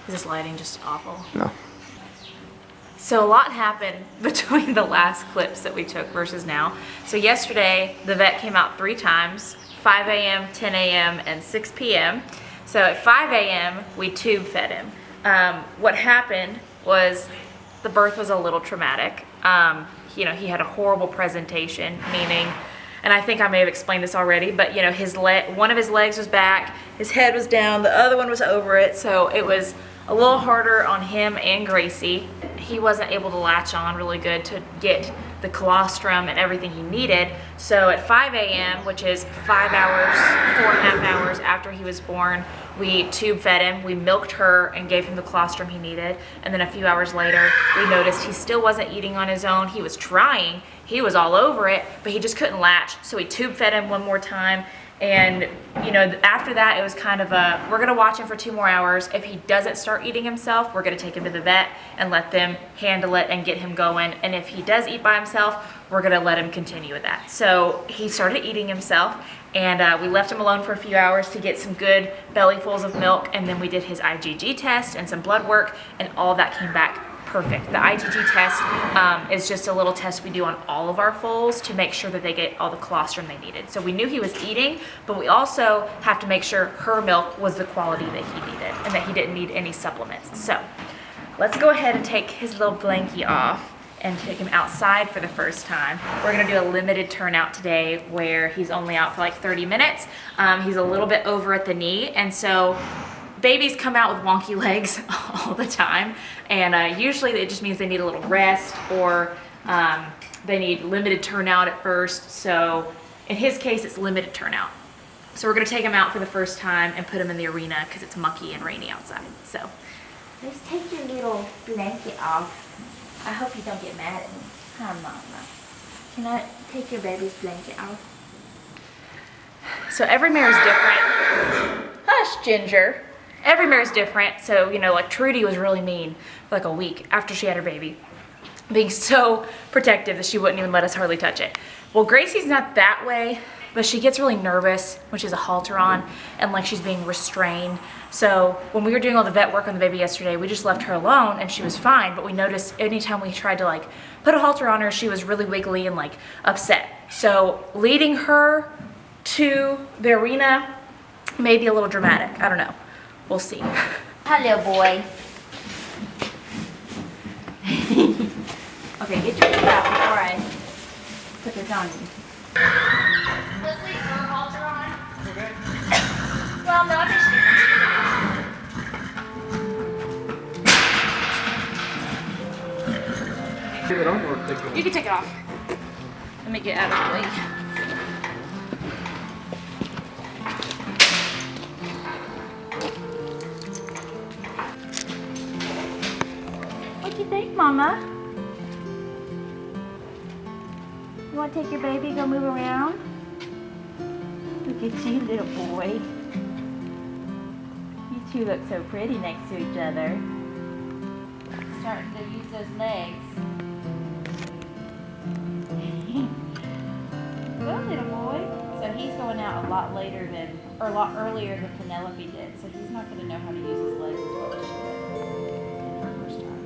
Is this lighting just awful? No. So a lot happened between the last clips that we took versus now. So yesterday, the vet came out 3 times, 5 a.m., 10 a.m., and 6 p.m. So at 5 a.m., we tube fed him. What happened was the birth was a little traumatic. You know, he had a horrible presentation, meaning, and I think I may have explained this already, but you know, one of his legs was back, his head was down, the other one was over it, so it was a little harder on him and Gracie. He wasn't able to latch on really good to get the colostrum and everything he needed. So at 5 a.m., which is 5 hours, 4.5 hours after he was born, we tube fed him, we milked her and gave him the colostrum he needed. And then a few hours later, we noticed he still wasn't eating on his own. He was trying, he was all over it, but he just couldn't latch. So we tube fed him one more time. And you know, after that, it was kind of a, we're gonna watch him for 2 more hours. If he doesn't start eating himself, we're gonna take him to the vet and let them handle it and get him going. And if he does eat by himself, we're gonna let him continue with that. So he started eating himself, and we left him alone for a few hours to get some good bellyfuls of milk. And then we did his IgG test and some blood work, and all that came back perfect. The IgG test is just a little test we do on all of our foals to make sure that they get all the colostrum they needed. So we knew he was eating, but we also have to make sure her milk was the quality that he needed and that he didn't need any supplements. So let's go ahead and take his little blankie off and take him outside for the first time. We're gonna do a limited turnout today where he's only out for like 30 minutes. He's a little bit over at the knee, and so babies come out with wonky legs all the time, and usually it just means they need a little rest, or they need limited turnout at first. So in his case, it's limited turnout. So we're gonna take him out for the first time and put him in the arena because it's mucky and rainy outside. So let's take your little blanket off. I hope you don't get mad at me. Hi, Mama. Can I take your baby's blanket off? So every mare is different. Hush, Ginger. Every mare is different. So, you know, like Trudy was really mean for like a week after she had her baby, being so protective that she wouldn't even let us hardly touch it. Well, Gracie's not that way, but she gets really nervous when she has a halter on and like she's being restrained. So when we were doing all the vet work on the baby yesterday, we just left her alone and she was fine, but we noticed anytime we tried to like put a halter on her, she was really wiggly and like upset. So leading her to the arena may be a little dramatic. I don't know. We'll see. Hello, boy. Okay, get your foot out before I put this on you. Let's leave her halter on. Okay. Well, no, I'm just Take it off or take it off? You can take it off. Let me get out of the way. What do you think, Mama? You want to take your baby, go move around? Look at you, little boy. You two look so pretty next to each other. Starting to use those legs. Well, little boy. So he's going out a lot later than, or a lot earlier than Penelope did. So he's not going to know how to use his legs as well as she did in her first time.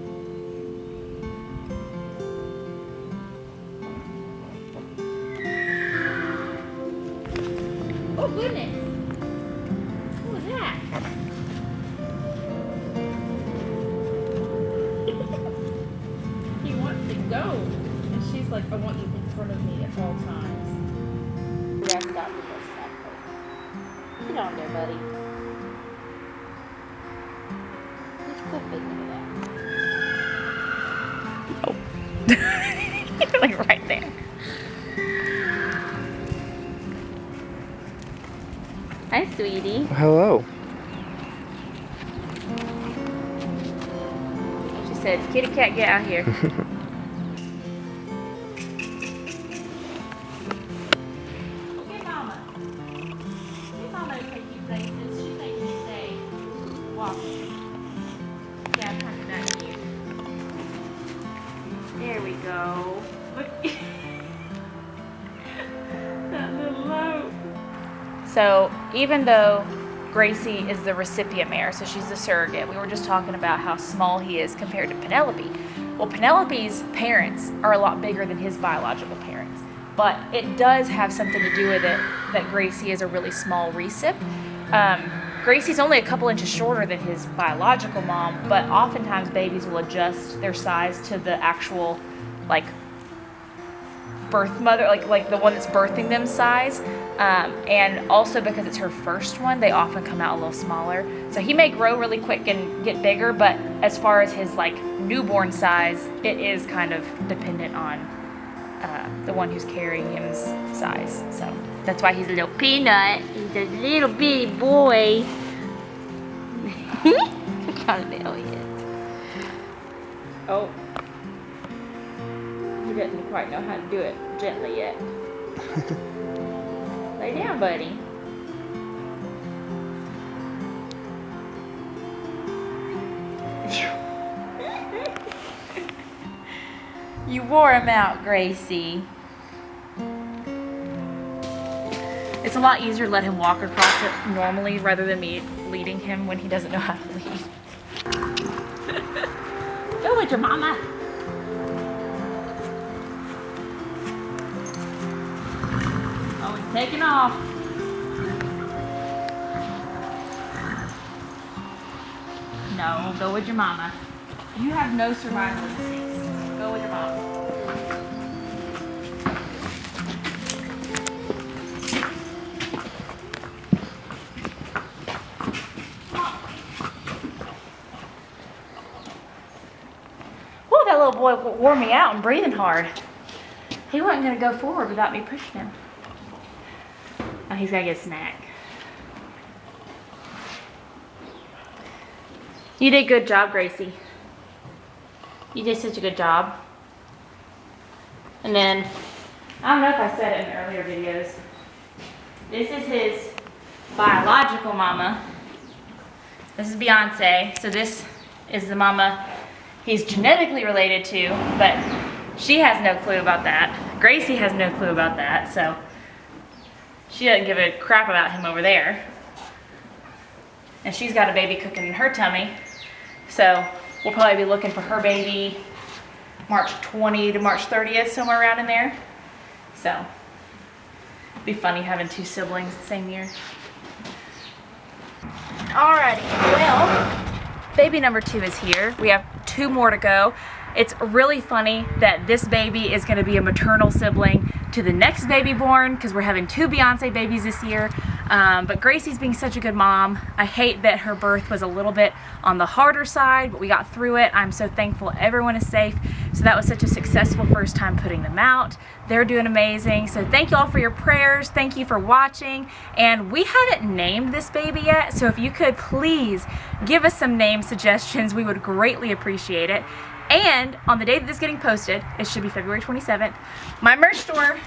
Oh goodness! What was that? He wants to go, and she's like, "I want you in front of me at all times." Rest up before stop. Get on there, buddy. Just quit thinking of that. Oh, like right there. Hi, sweetie. Hello. She said, "Kitty cat, get out here." There we go. Look. That little loaf. So even though Gracie is the recipient mare, so she's the surrogate. We were just talking about how small he is compared to Penelope. Well, Penelope's parents are a lot bigger than his biological parents, but it does have something to do with it that Gracie is a really small recip. Gracie's only a couple inches shorter than his biological mom, but oftentimes babies will adjust their size to the actual, like, birth mother, like the one that's birthing them size. And also because it's her first one, they often come out a little smaller. So he may grow really quick and get bigger, but as far as his like newborn size, it is kind of dependent on the one who's carrying him's size. So that's why he's a little peanut. He's a little bitty boy. Look how little he is. Oh. He doesn't quite know how to do it gently yet. Lay down, buddy. You wore him out, Gracie. It's a lot easier to let him walk across it normally rather than me leading him when he doesn't know how to lead. Go with your mama. Oh, he's taking off. No, go with your mama. You have no survival instincts. Go with your mama. Whoa, that little boy wore me out and breathing hard. He wasn't going to go forward without me pushing him. Oh, he's got to get a snack. You did a good job, Gracie. You did such a good job. And then, I don't know if I said it in earlier videos. This is his biological mama. This is Beyonce. So this is the mama he's genetically related to, but she has no clue about that. Gracie has no clue about that, so she doesn't give a crap about him over there. And she's got a baby cooking in her tummy. So we'll probably be looking for her baby March 20 to March 30th, somewhere around in there. So it'd be funny having two siblings the same year. Alrighty, well, baby number 2 is here. We have 2 more to go. It's really funny that this baby is going to be a maternal sibling to the next baby born because we're having 2 Beyonce babies this year. But Gracie's being such a good mom. I hate that her birth was a little bit on the harder side, but we got through it. I'm so thankful everyone is safe. So that was such a successful first time putting them out. They're doing amazing. So thank you all for your prayers. Thank you for watching. And we haven't named this baby yet. So if you could please give us some name suggestions, we would greatly appreciate it. And on the day that this is getting posted, it should be February 27th, my merch store,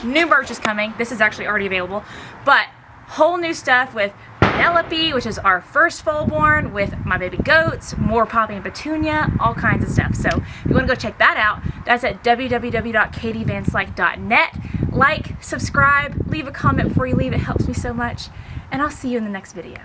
new merch is coming. This is actually already available, but whole new stuff with Penelope, which is our first full-born, with my baby goats, more Poppy and Petunia, all kinds of stuff. So if you want to go check that out, that's at www.katievanslyke.net. Like, subscribe, leave a comment before you leave. It helps me so much. And I'll see you in the next video.